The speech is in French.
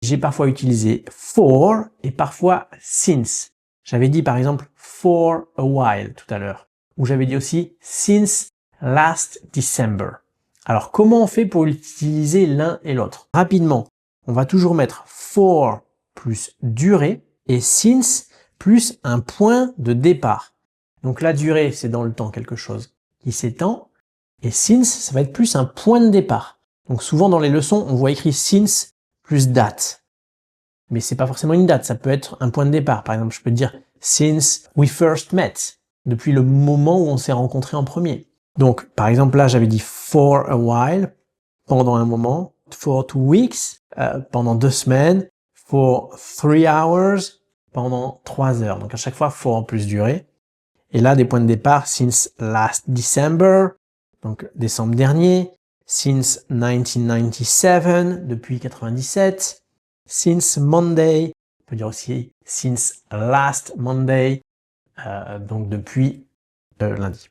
j'ai parfois utilisé for et parfois since. J'avais dit par exemple for a while tout à l'heure, ou j'avais dit aussi since last December. Alors comment on fait pour utiliser l'un et l'autre? Rapidement, on va toujours mettre for plus durée et since plus un point de départ. Donc la durée, c'est dans le temps quelque chose qui s'étend, et since, ça va être plus un point de départ. Donc souvent dans les leçons, on voit écrit since plus date. Mais c'est pas forcément une date, ça peut être un point de départ. Par exemple, je peux dire since we first met, depuis le moment où on s'est rencontrés en premier. Donc, par exemple, là, j'avais dit for a while, pendant un moment, for 2 weeks, pendant 2 semaines, for 3 hours, pendant 3 heures. Donc à chaque fois, for plus durée. Et là, des points de départ, since last December, donc décembre dernier, since 1997, depuis 97, since Monday, on peut dire aussi since last Monday, donc depuis lundi.